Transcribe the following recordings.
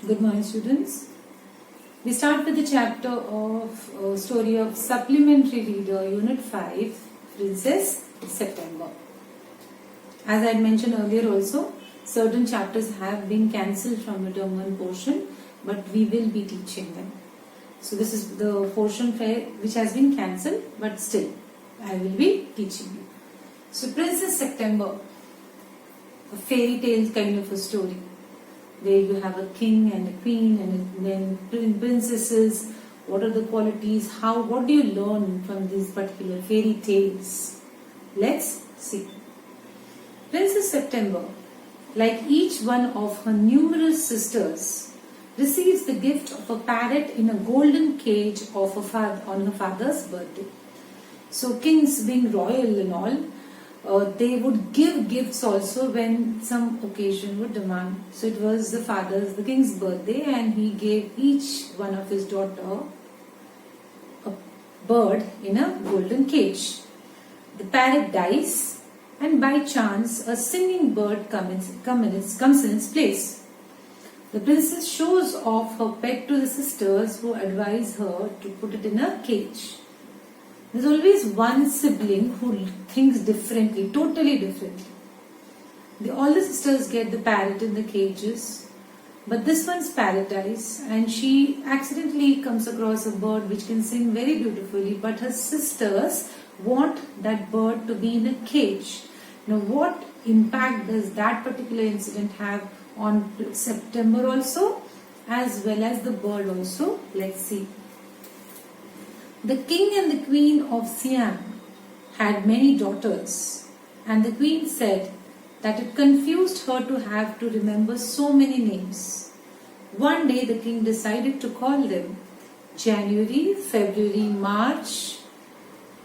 Good morning, students. We start with the chapter of story of supplementary reader, Unit 5, Princess September. As I had mentioned earlier also, certain chapters have been cancelled from the term 1 portion, but we will be teaching them. So this is the portion which has been cancelled, but still I will be teaching you. So Princess September, a fairy tale kind of a story, where you have a king and a queen and then princesses. What are the qualities? What do you learn from these particular fairy tales? Let's see. Princess September, like each one of her numerous sisters, receives the gift of a parrot in a golden cage on her father's birthday. So kings, being royal and all, they would give gifts also when some occasion would demand. So it was the king's birthday, and he gave each one of his daughter a bird in a golden cage. The parrot dies, and by chance a singing bird comes in its place. The princess shows off her pet to the sisters, who advise her to put it in a cage. There's always one sibling who thinks differently, totally differently. All the sisters get the parrot in the cages, but this one's parrot dies, and she accidentally comes across a bird which can sing very beautifully, but her sisters want that bird to be in a cage. Now, what impact does that particular incident have on September also, as well as the bird also? Let's see. The king and the queen of Siam had many daughters, and the queen said that it confused her to have to remember so many names. One day the king decided to call them January, February, March,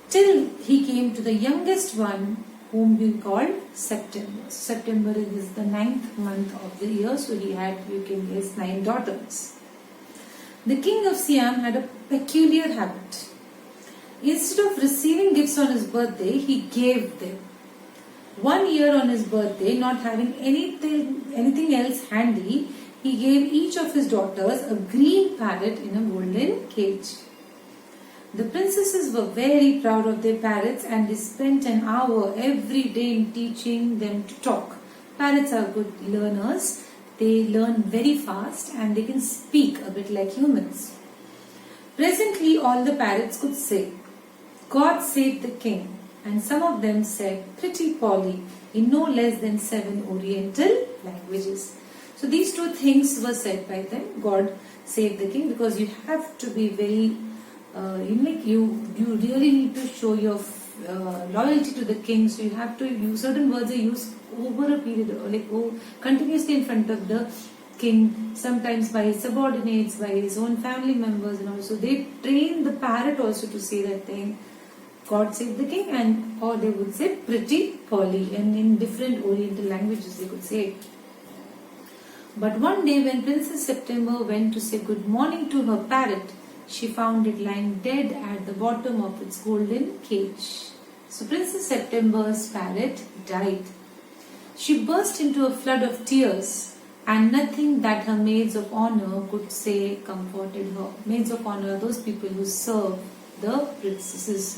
till he came to the youngest one, whom we called September. September is the 9th month of the year, so he had, you can guess, 9 daughters. The king of Siam had a peculiar habit. Instead of receiving gifts on his birthday, he gave them. One year on his birthday, not having anything else handy, he gave each of his daughters a green parrot in a golden cage. The princesses were very proud of their parrots, and they spent an hour every day in teaching them to talk. Parrots are good learners. They learn very fast, and they can speak a bit like humans. Presently, all the parrots could say, "God save the king," and some of them said, "Pretty Polly," in no less than 7 Oriental languages. So these two things were said by them. God save the king, because you have to be very, you really need to show your loyalty to the king. So you have to use certain words are used over a period, continuously in front of the king, sometimes by his subordinates, by his own family members, and also they train the parrot also to say that thing, "God save the king," or they would say "Pretty Polly," and in different Oriental languages they could say it. But one day when Princess September went to say good morning to her parrot, she found it lying dead at the bottom of its golden cage. So Princess September's parrot died. She burst into a flood of tears, and nothing that her maids of honor could say comforted her. Maids of honor are those people who serve the princesses.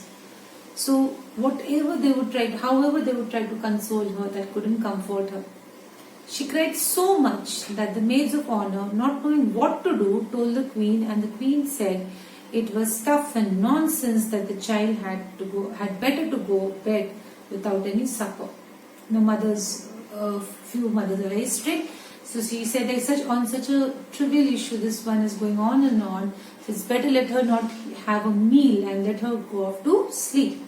So however they would try to console her, that couldn't comfort her. She cried so much that the maids of honor, not knowing what to do, told the queen, and the queen said it was stuff and nonsense that the child had better to go bed without any supper. Few mothers are very strict. So she said on such a trivial issue, this one is going on and on, so it's better let her not have a meal and let her go off to sleep.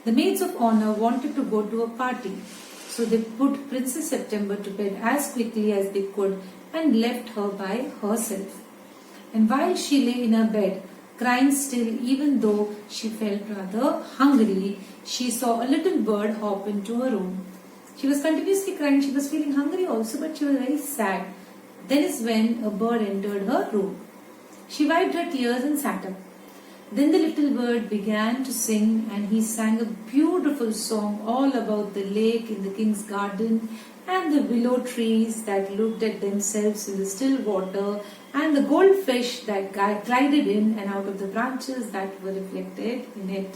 The maids of honor wanted to go to a party, so they put Princess September to bed as quickly as they could and left her by herself. And while she lay in her bed, crying still, even though she felt rather hungry, she saw a little bird hop into her room. She was continuously crying. She was feeling hungry also, but she was very sad. Then is when a bird entered her room. She wiped her tears and sat up. Then the little bird began to sing, and he sang a beautiful song all about the lake in the king's garden and the willow trees that looked at themselves in the still water, and the goldfish that glided in and out of the branches that were reflected in it.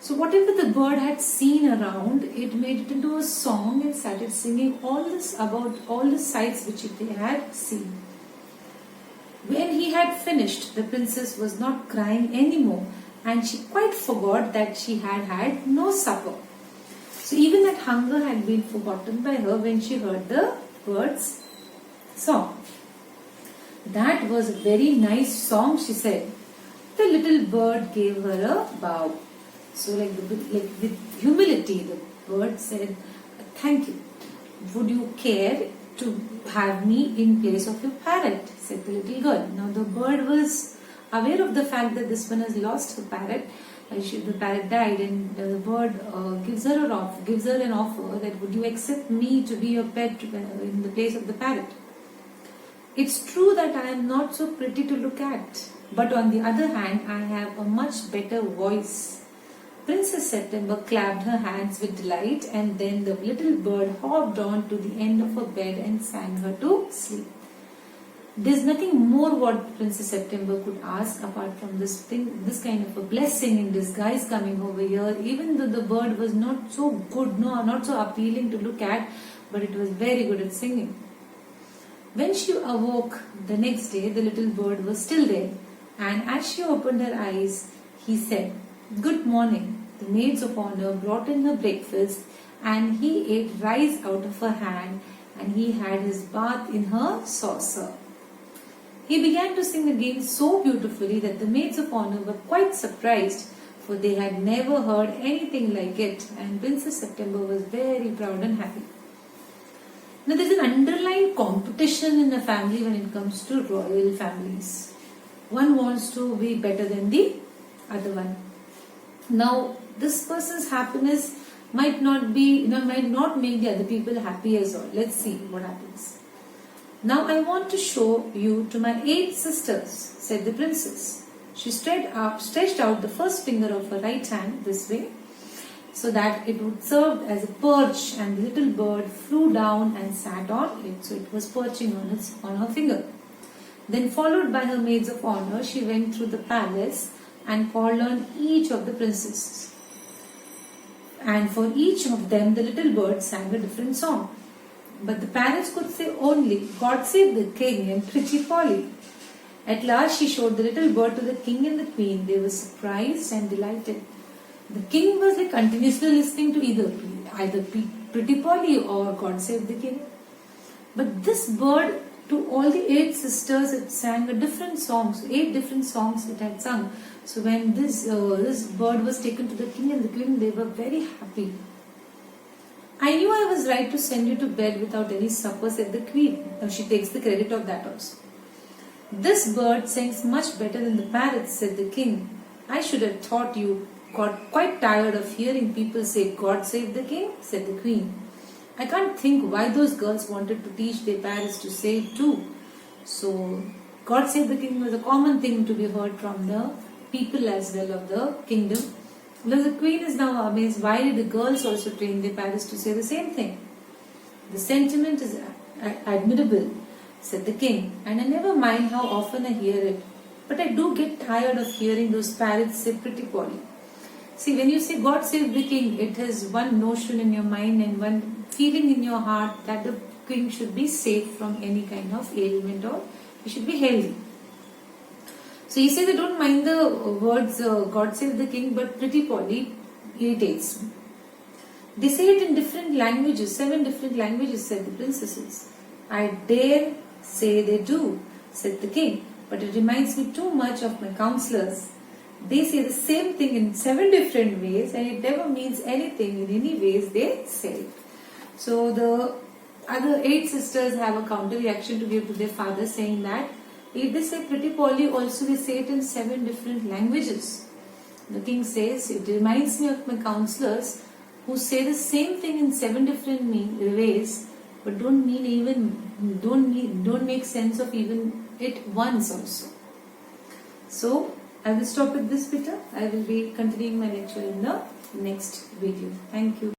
So whatever the bird had seen around, it made it into a song and started singing all this about all the sights which they had seen. When he had finished, the princess was not crying anymore, and she quite forgot that she had had no supper. So even that hunger had been forgotten by her when she heard the bird's song. That was a very nice song, she said. The little bird gave her a bow. So with humility, the bird said, "Thank you. Would you care to have me in place of your parrot?" said the little girl. Now the bird was aware of the fact that this one has lost her parrot. The parrot died, and the bird gives her an offer that, "Would you accept me to be your pet in the place of the parrot?" It's true that I am not so pretty to look at, but on the other hand, I have a much better voice. Princess September clapped her hands with delight, and then the little bird hopped on to the end of her bed and sang her to sleep. There's nothing more what Princess September could ask apart from this kind of a blessing in disguise coming over here. Even though the bird was not so good, not so appealing to look at, but it was very good at singing. When she awoke the next day, the little bird was still there, and as she opened her eyes, he said, "Good morning." The maids of honor brought in her breakfast, and he ate rice out of her hand, and he had his bath in her saucer. He began to sing again so beautifully that the maids of honor were quite surprised, for they had never heard anything like it, and Princess September was very proud and happy. Now there is an underlying competition in a family when it comes to royal families. One wants to be better than the other one. Now this person's happiness might not make the other people happy as well. Let's see what happens. "Now I want to show you to my 8 sisters," said the princess. She stretched out the first finger of her right hand this way, so that it would serve as a perch, and the little bird flew down and sat on it. So it was perching on her finger. Then, followed by her maids of honor, she went through the palace and called on each of the princesses. And for each of them, the little bird sang a different song. But the parents could say only, "God save the king" and "Pretty Polly." At last she showed the little bird to the king and the queen. They were surprised and delighted. The king was continuously listening to either Pretty Polly or "God save the king." But this bird, to all the 8 sisters, it sang a different song. So 8 different songs it had sung. So when this bird was taken to the king and the queen, they were very happy. "I knew I was right to send you to bed without any supper," said the queen. Now she takes the credit of that also. "This bird sings much better than the parrots," said the king. "I should have thought you got quite tired of hearing people say 'God save the king,'" said the queen. "I can't think why those girls wanted to teach their parrots to say it too." So "God save the king" was a common thing to be heard from the people as well of the kingdom. Well, the queen is now amazed. Why did the girls also train their parents to say the same thing? "The sentiment is admirable," said the king, "and I never mind how often I hear it. But I do get tired of hearing those parrots say 'Pretty Polly.'" See, when you say "God save the king," it has one notion in your mind and one feeling in your heart that the king should be safe from any kind of ailment, or he should be healthy. So he says, "I don't mind the words 'God save the king,' but 'Pretty Polly' irritates me." "They say it in different languages, 7 different languages," said the princesses. "I dare say they do," said the king, "but it reminds me too much of my counselors. They say the same thing in 7 different ways, and it never means anything in any ways they say it." So the other 8 sisters have a counter reaction to give to their father, saying that if they say "Pretty Polly," also they say it in 7 different languages. The king says, "It reminds me of my counselors who say the same thing in 7 different ways, but don't make sense of even it once also." So I will stop at this, Peter. I will be continuing my lecture in the next video. Thank you.